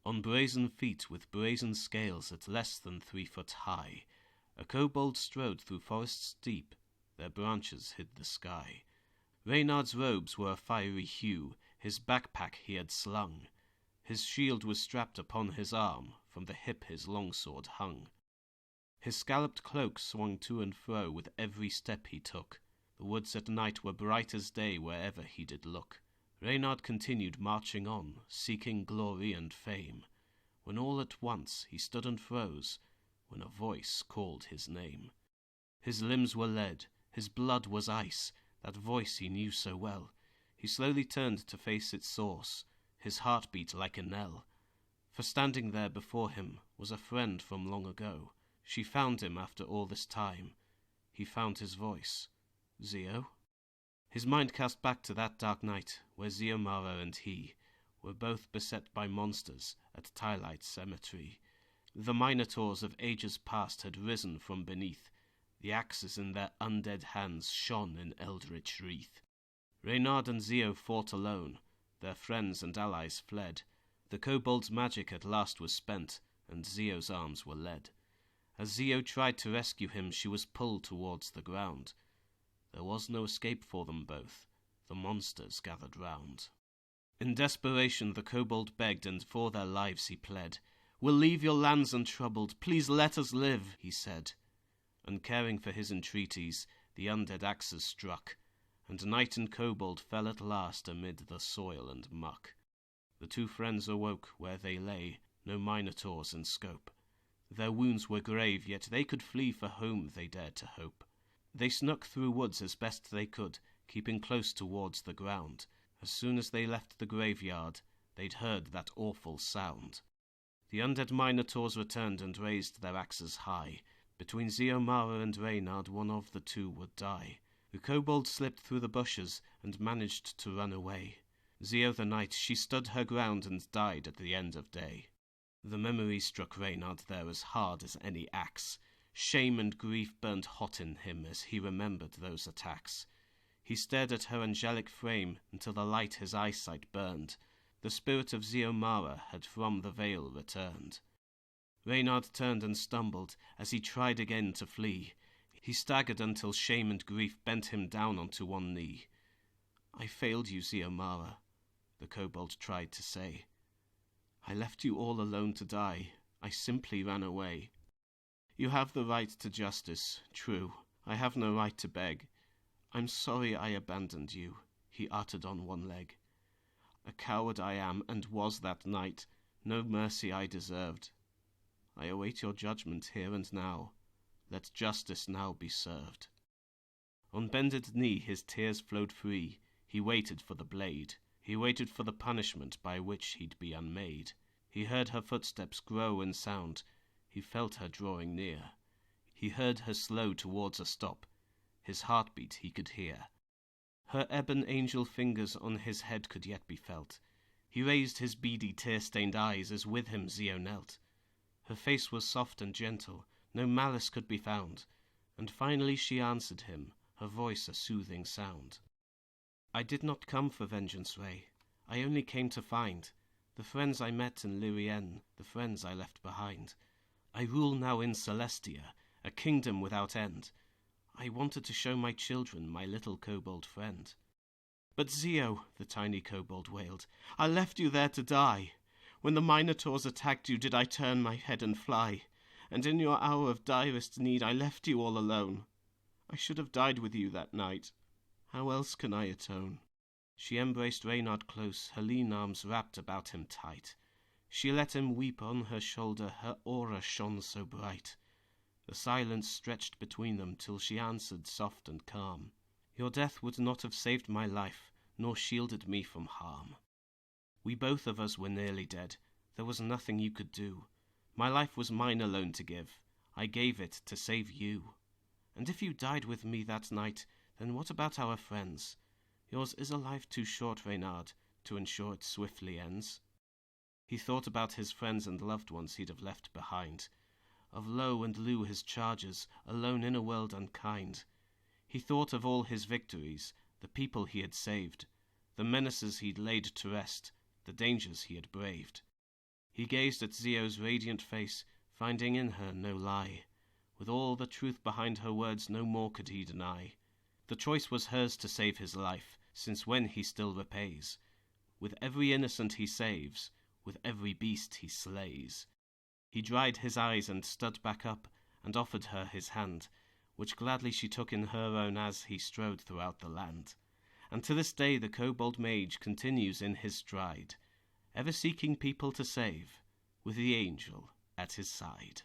On brazen feet with brazen scales at less than 3 foot high, a kobold strode through forests deep, their branches hid the sky. Reynard's robes were a fiery hue, his backpack he had slung. His shield was strapped upon his arm, from the hip his longsword hung. His scalloped cloak swung to and fro with every step he took. The woods at night were bright as day wherever he did look. Reynard continued marching on, seeking glory and fame, when all at once he stood and froze, when a voice called his name. His limbs were lead, his blood was ice, that voice he knew so well. He slowly turned to face its source, his heart beat like a knell. For standing there before him was a friend from long ago. She found him after all this time. He found his voice. Zio? His mind cast back to that dark night, where Ziomara and he were both beset by monsters at Twilight Cemetery. The Minotaurs of ages past had risen from beneath. The axes in their undead hands shone in eldritch wreath. Reynard and Zio fought alone. Their friends and allies fled. The kobold's magic at last was spent, and Zio's arms were led. As Zio tried to rescue him, she was pulled towards the ground. There was no escape for them both. The monsters gathered round. In desperation the kobold begged, and for their lives he pled. "We'll leave your lands untroubled, please let us live," he said. Uncaring for his entreaties, the undead axes struck, and knight and kobold fell at last amid the soil and muck. The two friends awoke where they lay, no minotaurs in scope. Their wounds were grave, yet they could flee for home they dared to hope. They snuck through woods as best they could, keeping close towards the ground. As soon as they left the graveyard, they'd heard that awful sound. The undead minotaurs returned and raised their axes high. Between Ziomara and Reynard, one of the two would die. The kobold slipped through the bushes and managed to run away. Zio the knight, she stood her ground and died at the end of day. The memory struck Reynard there as hard as any axe. Shame and grief burned hot in him as he remembered those attacks. He stared at her angelic frame until the light his eyesight burned. The spirit of Ziomara had from the veil returned. Reynard turned and stumbled as he tried again to flee. He staggered until shame and grief bent him down onto one knee. "I failed you, Ziomara," the kobold tried to say. "I left you all alone to die. I simply ran away. You have the right to justice, true. I have no right to beg. I'm sorry I abandoned you," he uttered on one leg. "A coward I am, and was that night. No mercy I deserved. I await your judgment here and now. Let justice now be served." On bended knee his tears flowed free. He waited for the blade. He waited for the punishment by which he'd be unmade. He heard her footsteps grow in sound. He felt her drawing near. He heard her slow towards a stop. His heartbeat he could hear. Her ebon angel fingers on his head could yet be felt. He raised his beady tear-stained eyes as with him Zio knelt. Her face was soft and gentle, no malice could be found, and finally she answered him, her voice a soothing sound. "I did not come for vengeance, Ray. I only came to find the friends I met in Lyrien, the friends I left behind. I rule now in Celestia, a kingdom without end. I wanted to show my children my little kobold friend." "But Zio," the tiny kobold wailed, "I left you there to die. When the Minotaurs attacked you, did I turn my head and fly? And in your hour of direst need, I left you all alone. I should have died with you that night. How else can I atone?" She embraced Reynard close, her lean arms wrapped about him tight. She let him weep on her shoulder, her aura shone so bright. The silence stretched between them till she answered soft and calm, "Your death would not have saved my life, nor shielded me from harm. We both of us were nearly dead. There was nothing you could do. My life was mine alone to give. I gave it to save you. And if you died with me that night, then what about our friends? Yours is a life too short, Reynard, to ensure it swiftly ends." He thought about his friends and loved ones he'd have left behind, of Lo and Lu his charges, alone in a world unkind. He thought of all his victories, the people he had saved, the menaces he'd laid to rest, the dangers he had braved. He gazed at Zio's radiant face, finding in her no lie. With all the truth behind her words, no more could he deny. The choice was hers to save his life, since when he still repays. With every innocent he saves, with every beast he slays. He dried his eyes and stood back up, and offered her his hand, which gladly she took in her own as he strode throughout the land. And to this day the kobold mage continues in his stride, ever seeking people to save, with the angel at his side.